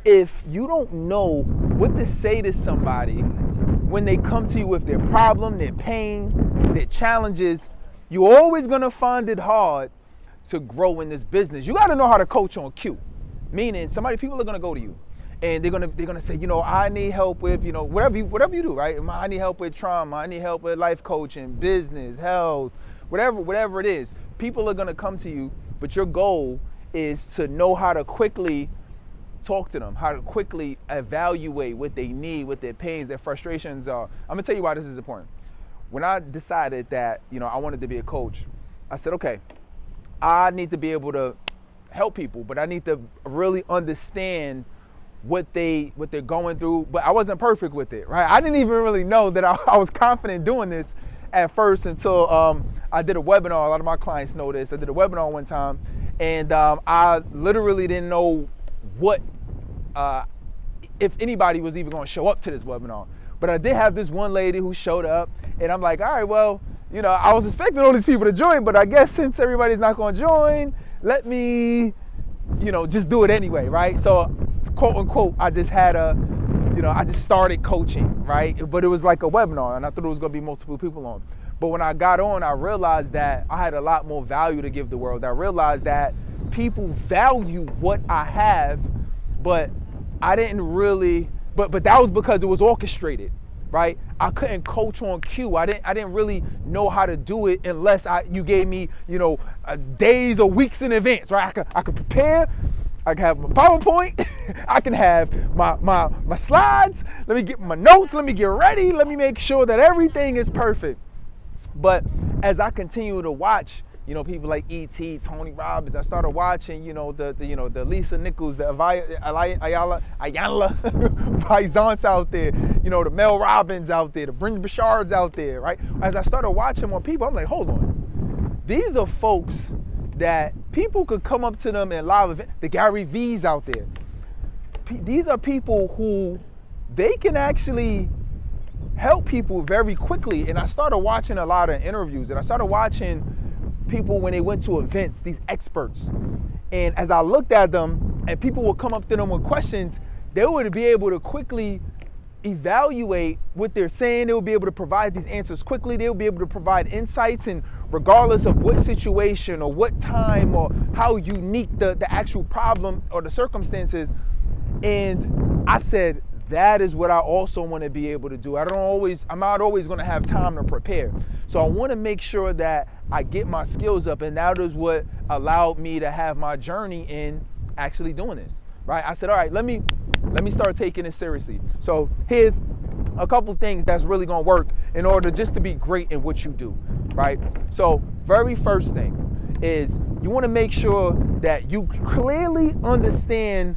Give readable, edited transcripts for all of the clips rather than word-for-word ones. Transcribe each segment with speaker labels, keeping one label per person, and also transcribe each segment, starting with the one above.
Speaker 1: if you don't know what to say to somebody when they come to you with their problem, their pain, their challenges, you're always gonna find it hard to grow in this business. You gotta know how to coach on cue. Meaning people are gonna go to you and they're gonna say, I need help with, whatever you do, right? I need help with trauma, I need help with life coaching, business, health, whatever it is. People are gonna come to you, but your goal is to know how to quickly talk to them, how to quickly evaluate what they need, what their pains, their frustrations are. I'm gonna tell you why this is important. When I decided that, I wanted to be a coach, I said, okay, I need to be able to help people, but I need to really understand what they're going through. But I wasn't perfect with it, right? I didn't even really know that I was confident doing this at first until I did a webinar. A lot of my clients know this. I did a webinar one time, and I literally didn't know what if anybody was even going to show up to this webinar. But I did have this one lady who showed up, and I'm like, all right, well, I was expecting all these people to join, but I guess since everybody's not going to join, let me, just do it anyway, right? So, quote unquote, I just had I just started coaching, right? But it was like a webinar, and I thought it was going to be multiple people on. But when I got on, I realized that I had a lot more value to give the world. I realized that people value what I have, but I didn't really, but that was because it was orchestrated, right? I couldn't coach on cue. I didn't really know how to do it unless you gave me, days or weeks in advance, right? I could prepare. I can have my PowerPoint. I can have my slides. Let me get my notes. Let me get ready. Let me make sure that everything is perfect. But as I continue to watch, people like E.T., Tony Robbins, I started watching, the Lisa Nichols, the Ayala Visance out there, the Mel Robbins out there, the Brenda Bouchards out there, right? As I started watching more people, I'm like, hold on. These are folks that people could come up to them in live events. The Gary V's out there. These are people who they can actually help people very quickly. And I started watching a lot of interviews, and I started watching people when they went to events, these experts. And as I looked at them and people would come up to them with questions, they would be able to quickly evaluate what they're saying. They would be able to provide these answers quickly. They would be able to provide insights, and regardless of what situation or what time or how unique the actual problem or the circumstances. And I said, that is what I also want to be able to do. I'm not always going to have time to prepare. So I want to make sure that I get my skills up, and that is what allowed me to have my journey in actually doing this, right? I said, all right, let me start taking it seriously. So here's a couple things that's really going to work in order just to be great in what you do, right? So very first thing is you want to make sure that you clearly understand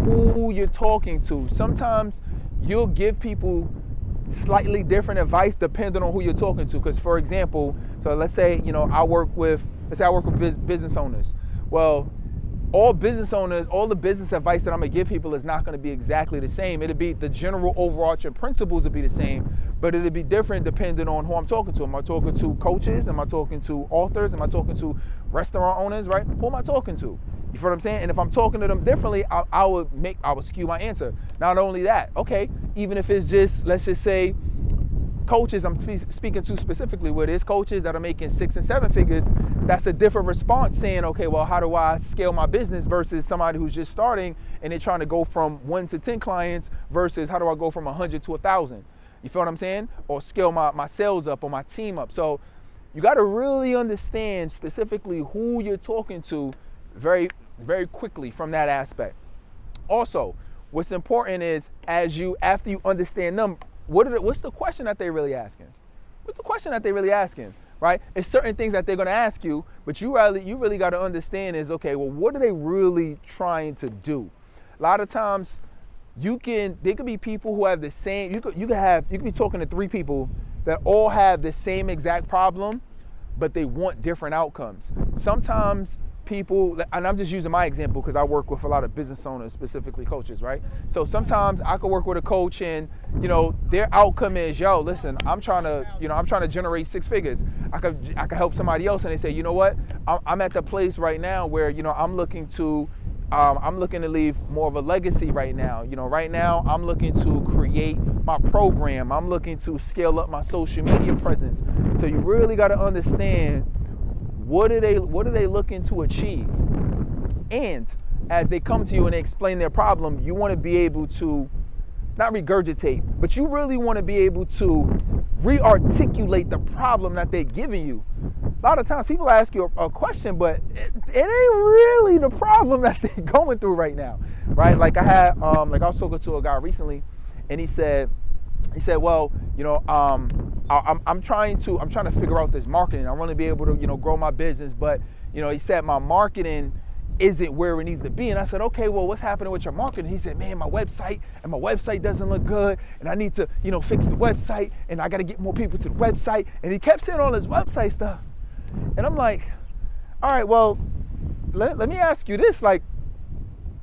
Speaker 1: who you're talking to. Sometimes you'll give people slightly different advice depending on who you're talking to. Because for example, so let's say, I work with business owners. Well, all business owners, all the business advice that I'm gonna give people is not gonna be exactly the same. It'll be the general overarching principles will be the same, but it'll be different depending on who I'm talking to. Am I talking to coaches? Am I talking to authors? Am I talking to restaurant owners, right? Who am I talking to? You feel what I'm saying? And if I'm talking to them differently, I would skew my answer. Not only that, okay, even if it's just, let's just say, coaches I'm speaking to specifically, where there's coaches that are making 6 and 7 figures, that's a different response saying, okay, well, how do I scale my business versus somebody who's just starting and they're trying to go from 1 to 10 clients versus how do I go from 100 to 1,000? You feel what I'm saying? Or scale my sales up or my team up. So you got to really understand specifically who you're talking to very, very quickly from that aspect. Also, what's important is after you understand them, what's the question that they're really asking? What's the question that they're really asking, right? It's certain things that they're going to ask you, but you really got to understand is, okay, well, what are they really trying to do? A lot of times, there could be people who have the same. You could be talking to 3 people that all have the same exact problem, but they want different outcomes. Sometimes people, and I'm just using my example because I work with a lot of business owners, specifically coaches, right? So sometimes I could work with a coach and, their outcome is, listen, I'm trying to generate 6 figures. I could help somebody else and they say, you know what? I'm at the place right now where, I'm looking to I'm looking to leave more of a legacy right now. Right now I'm looking to create my program. I'm looking to scale up my social media presence. So you really got to understand what are they looking to achieve. And as they come to you and they explain their problem, you want to be able to not regurgitate, but you really want to be able to re-articulate the problem that they're giving you. A lot of times people ask you a question, but it ain't really the problem that they're going through right now, right? Like I was talking to a guy recently, and he said, well, I'm trying to figure out this marketing. I want to be able to, grow my business, but he said my marketing isn't where it needs to be. And I said, okay, well, what's happening with your marketing? He said, man, my website doesn't look good, and I need to, fix the website, and I got to get more people to the website. And he kept saying all this website stuff. And I'm like, all right, well, let me ask you this. Like,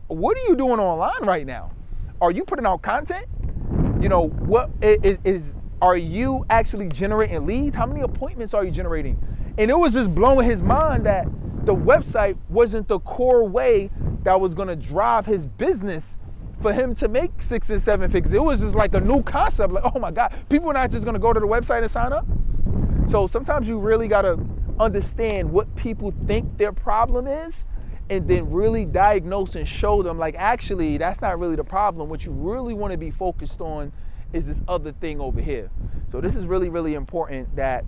Speaker 1: what are you doing online right now? Are you putting out content? What are you actually generating leads? How many appointments are you generating? And it was just blowing his mind that the website wasn't the core way that was gonna drive his business for him to make 6 and 7 figures. It was just like a new concept. Like, oh my God, people are not just gonna go to the website and sign up. So sometimes you really gotta understand what people think their problem is, and then really diagnose and show them, like, actually, that's not really the problem. What you really want to be focused on is this other thing over here. So this is really, really important that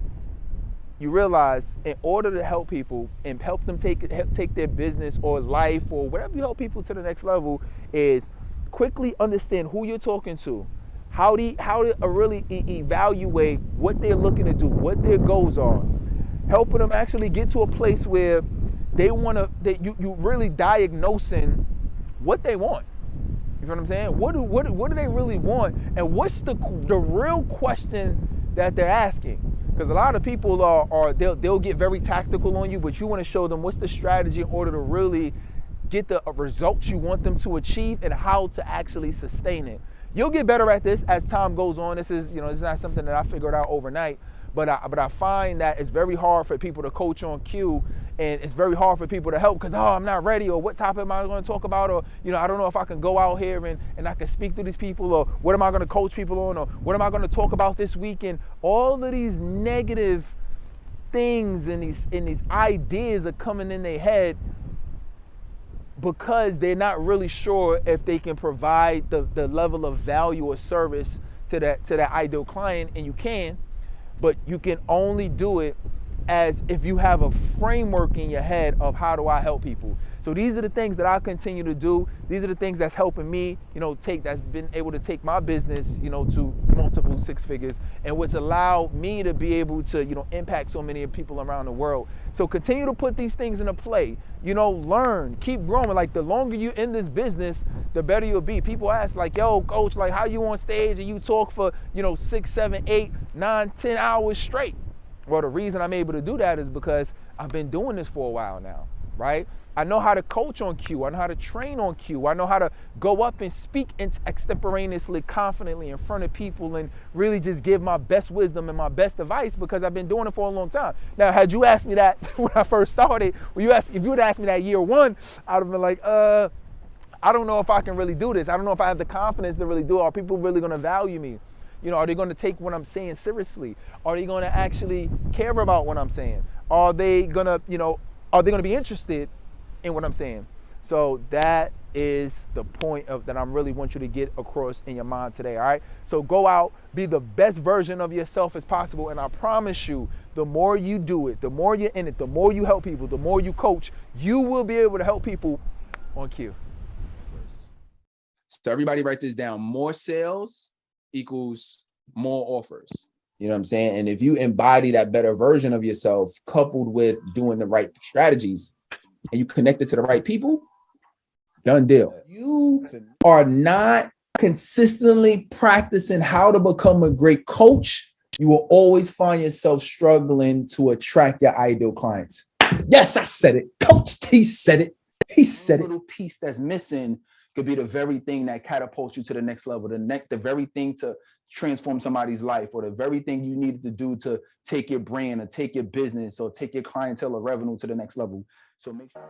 Speaker 1: you realize, in order to help people and help them take their business or life or whatever you help people to the next level, is quickly understand who you're talking to, how to really evaluate what they're looking to do, what their goals are, helping them actually get to a place where they want to, that you really diagnosing what they want. You know what I'm saying? What do they really want, and what's the real question that they're asking? Because a lot of people they'll get very tactical on you, but you want to show them what's the strategy in order to really get the results you want them to achieve and how to actually sustain it. You'll get better at this as time goes on. This is not something that I figured out overnight, but I find that it's very hard for people to coach on cue, and it's very hard for people to help because, I'm not ready, or what topic am I going to talk about, or I don't know if I can go out here and I can speak to these people, or what am I going to coach people on, or what am I going to talk about this weekend. All of these negative things and these ideas are coming in their head because they're not really sure if they can provide the level of value or service to that ideal client. And you can, but you can only do it as if you have a framework in your head of how do I help people. So these are the things that I continue to do. These are the things that's helping me, that's been able to take my business, to multiple 6 figures, and what's allowed me to be able to, impact so many people around the world. So continue to put these things into play, learn, keep growing. Like, the longer you're in this business, the better you'll be. People ask, like, yo, coach, like, how you on stage and you talk for, 6, 7, 8, 9, 10 hours straight? Well, the reason I'm able to do that is because I've been doing this for a while now, right? I know how to coach on cue. I know how to train on cue. I know how to go up and speak extemporaneously, confidently in front of people, and really just give my best wisdom and my best advice because I've been doing it for a long time. Now, had you asked me that when I first started, if you would ask me that year one, I'd have been like, I don't know if I can really do this. I don't know if I have the confidence to really do it. Are people really going to value me? Are they going to take what I'm saying seriously? Are they going to actually care about what I'm saying? Are they going to be interested in what I'm saying? So that is the point that I really want you to get across in your mind today, all right? So go out, be the best version of yourself as possible, and I promise you, the more you do it, the more you're in it, the more you help people, the more you coach, you will be able to help people on cue.
Speaker 2: So everybody write this down. More sales equals more offers. You know what I'm saying? And if you embody that better version of yourself, coupled with doing the right strategies, and you connect it to the right people, done deal. You are not consistently practicing how to become a great coach, you will always find yourself struggling to attract your ideal clients. Yes, I said it. Coach T said it. He said it. Little piece that's missing could be the very thing that catapults you to the next level, the very thing to transform somebody's life, or the very thing you needed to do to take your brand or take your business or take your clientele or revenue to the next level. So make sure.